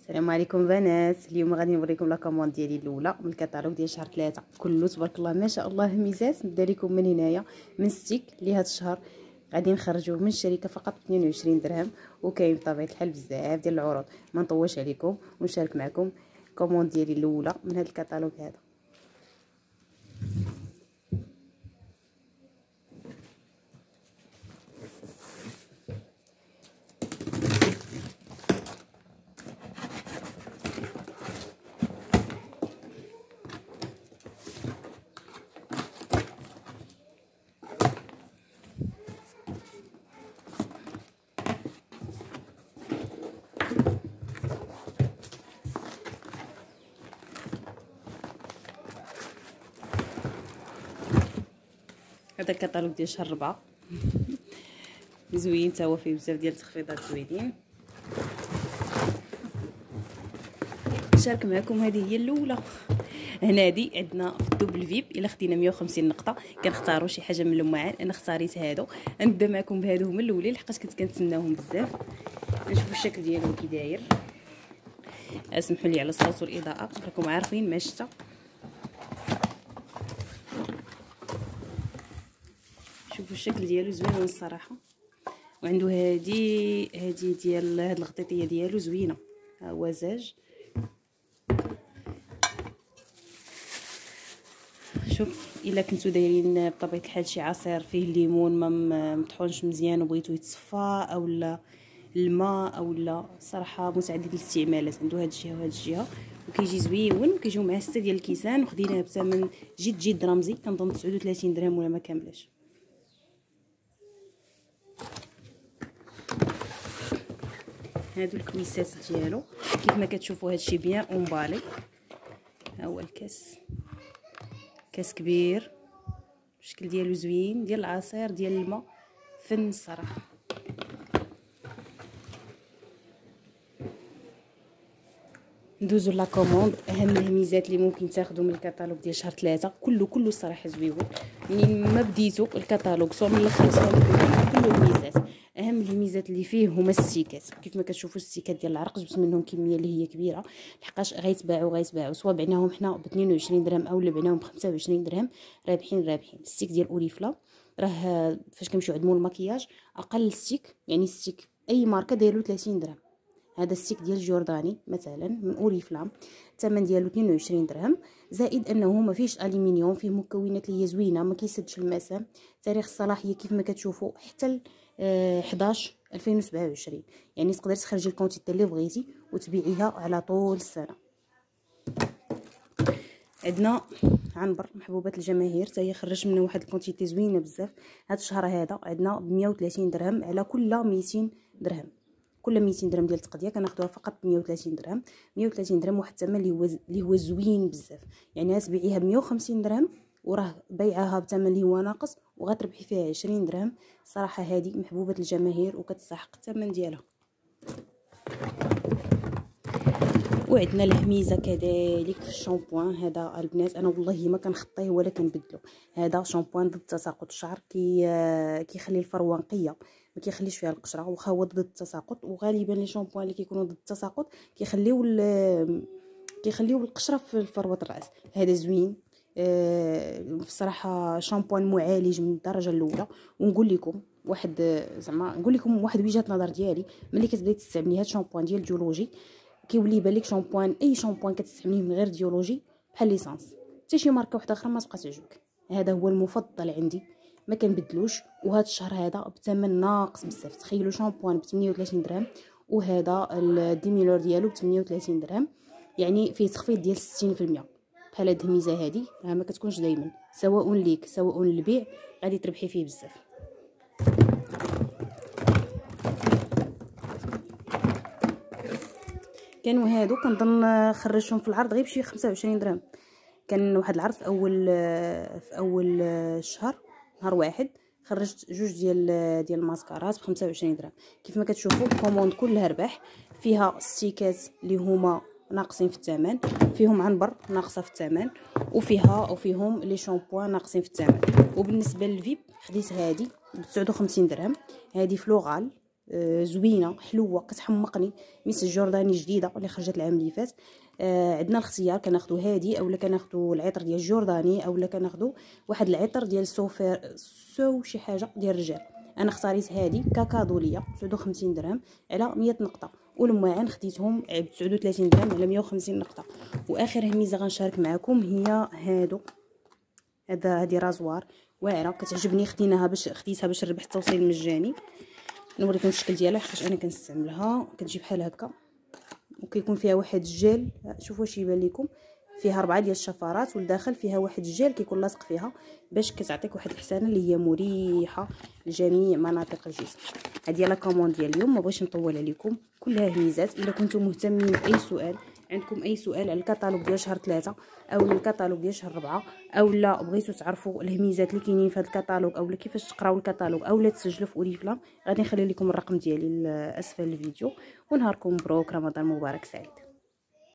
السلام عليكم بنات. اليوم غادي نوريكم لا كوموند ديالي الاولى من الكتالوج ديال شهر 3 كله تبارك الله ما شاء الله ميزات. نبدا لكم من هنايا من ستيك لهذا الشهر غادي نخرجوه من الشركه فقط ب 22 درهم، وكاين بطبيعه الحال بزاف ديال العروض. ما نطولش عليكم ونشارك معكم الكوموند ديالي الاولى من هذا الكتالوج هذا. هذا الكتالوج ديال شهر 4 زوين، تا هو فيه بزاف ديال التخفيضات زوينين. نشارك معكم هذه هي الاولى. هنادي عندنا في الدوبل فيب الا خدينا 150 نقطه كنختاروا شي حاجه من اللمعان. انا اختاريت هادو. نبدا معكم بهادو هما الاولين لحقاش كنت كنتسناهم بزاف. نشوفوا الشكل ديالهم كي داير. اسمحوا لي على الصوت والاضاءه، راكم عارفين مع الشتا. شوفوا الشكل ديالو زوين الصراحه، وعنده هادي ديال هاد الغطيطيه ديالو زوينه. ها هو زاج. شوف الا كنتو دايرين بطبيعه الحال شي عصير فيه الليمون ما مطحونش مزيان وبغيتو يتصفى، اولا الماء، اولا صراحه متعدد الاستعمالات. عنده هاد الجهه وهاد الجهه وكيجي زويون، وكيجيو معاه 6 ديال الكيسان، وخديناه بثمن جد رمزي، كنظن 39 درهم ولا ما كاملاش. هادو الكويسات ديالو كيف ما كتشوفوا هادشي بيان اونبالي. ها هو الكاس، كاس كبير، الشكل ديالو زوين، ديال العصير ديال الماء، فن الصراحه. ندوزو لا كوموند. اهم الميزات اللي ممكن تاخذوا من الكتالوج ديال شهر 3 كله الصراحه زويون. منين ما بديتو الكتالوج سواء من الاخر سواء من كله ميزات. اهم الميزات اللي فيه هما الستيكات. كيف ما كتشوفوا الستيكات ديال العرق جبت منهم كميه اللي هي كبيره، لحقاش غيتباعوا سواء بعناهم حنا ب 22 درهم او بعناهم ب 25 درهم رابحين. الستيك ديال اوريفلا راه فاش كنمشيو عند مول المكياج اقل ستيك، يعني ستيك اي ماركه دايرو 30 درهم. هذا الستيك ديال جورداني مثلا من اوريفلا الثمن ديالو 22 درهم، زائد انه ما فيش الومنيوم، فيه مكونات اللي هي زوينه، ما كيسدش المسام. تاريخ الصلاحيه كيف ما كتشوفوا حتى 11 2027، يعني تقدري تخرجي الكونتيتي اللي بغيتي وتبيعيها على طول السنه. عندنا عنبر محبوبات الجماهير، حتى هي خرج منه واحد الكونتيتي زوينه بزاف. هذا الشهر هذا عندنا ب 130 درهم على كل 200 درهم. كل 200 درهم ديال التقضيه كناخذوها فقط ب 130 درهم. 130 درهم واحد الثمن اللي هو زوين بزاف، يعني تبيعيها ب 150 درهم وراه بيعها بثمن اللي هو ناقص، وغتربحي فيها 20 درهم. صراحه هذه محبوبه الجماهير وكتستحق الثمن ديالها. وعندنا الهميزه كذلك في الشامبوان. هذا البنات انا والله ما كنخطيه ولا كنبدلو. هذا شامبوان ضد تساقط الشعر، كيخلي الفروه نقيه، ما كيخليش فيها القشره، واخا هو ضد التساقط. وغالبا لي شامبوان اللي كيكونوا ضد التساقط كيخليو القشره في فروه الراس. هذا زوين بصراحه، شامبوان معالج من الدرجه الاولى. ونقول لكم واحد وجهه نظر ديالي، ملي كتبداي تستعملي هذا الشامبوان ديال جيولوجي كيولي يبان لك شامبوان، اي شامبوان كتستعمليه من غير ديولوجي بحال ليسانس، حتى شي ماركه واحده اخرى ما تبقى تعجبك. هذا هو المفضل عندي، ما كنبدلوش. وهذا الشهر هذا بثمن ناقص بزاف. تخيلوا شامبوان ب 38 درهم وهذا الديميلور ديالو ب 38 درهم، يعني فيه تخفيض ديال 60%. بحال هاد الميزه هذه راه ما كتكونش دائما، سواء ليك سواء للبيع غادي تربحي فيه بزاف. كانوا هادو كنظن خرجتهم في العرض غير بشي 25 درهم. كان واحد العرض في اول الشهر، نهار واحد خرجت جوج ديال الماسكارات ب 25 درهم. كيف ما كتشوفوا الكوموند كلها ربح. فيها ستيكات اللي هما ناقصين في الثمن، فيهم عنبر ناقصه في الثمن، وفيهم لي شامبوان ناقصين في الثمن. وبالنسبه للفيب خديت هذه ب 59 درهم. هذه فلوغال زوينه حلوه كتحمقني، ميس الجورداني جديده اللي خرجت العام اللي فات. عندنا الاختيار كناخذوا هادي اولا كناخذوا العطر ديال الجورداني اولا كناخذوا واحد العطر ديال سو شي حاجه ديال الرجال. انا اختاريت هادي كاكادو ليا 59 درهم على 100 نقطه، والماعن خديتهم ب 39 درهم على 150 نقطه. واخر ميزه غنشارك معكم هي هادي رازوار واعره كتعجبني، خديتها باش نربح التوصيل المجاني. نوريكم الشكل ديالها حيت انا كنستعملها. كتجي بحال هكا وكيكون فيها واحد الجيل، شوفوا واش يبان لكم، فيها 4 ديال الشفرات والداخل فيها واحد الجيل كيكون لاصق فيها باش كتعطيك واحد الحسانه اللي هي مريحه لجميع مناطق الجسم. هذه لا كوموند ديال اليوم، ما بغيتش نطول عليكم، كلها ميزات. الا كنتم مهتمين باي سؤال، عندكم اي سؤال على الكتالوج ديال شهر 3 او الكتالوج ديال شهر 4 او لا بغيتوا تعرفوا الميزات اللي كاينين في هذا الكتالوج او كيفاش تقراو الكتالوج او لا تسجلوا في اوريفلام، غادي نخلي لكم الرقم ديالي اسفل الفيديو. ونهاركم مبروك، رمضان مبارك سعيد.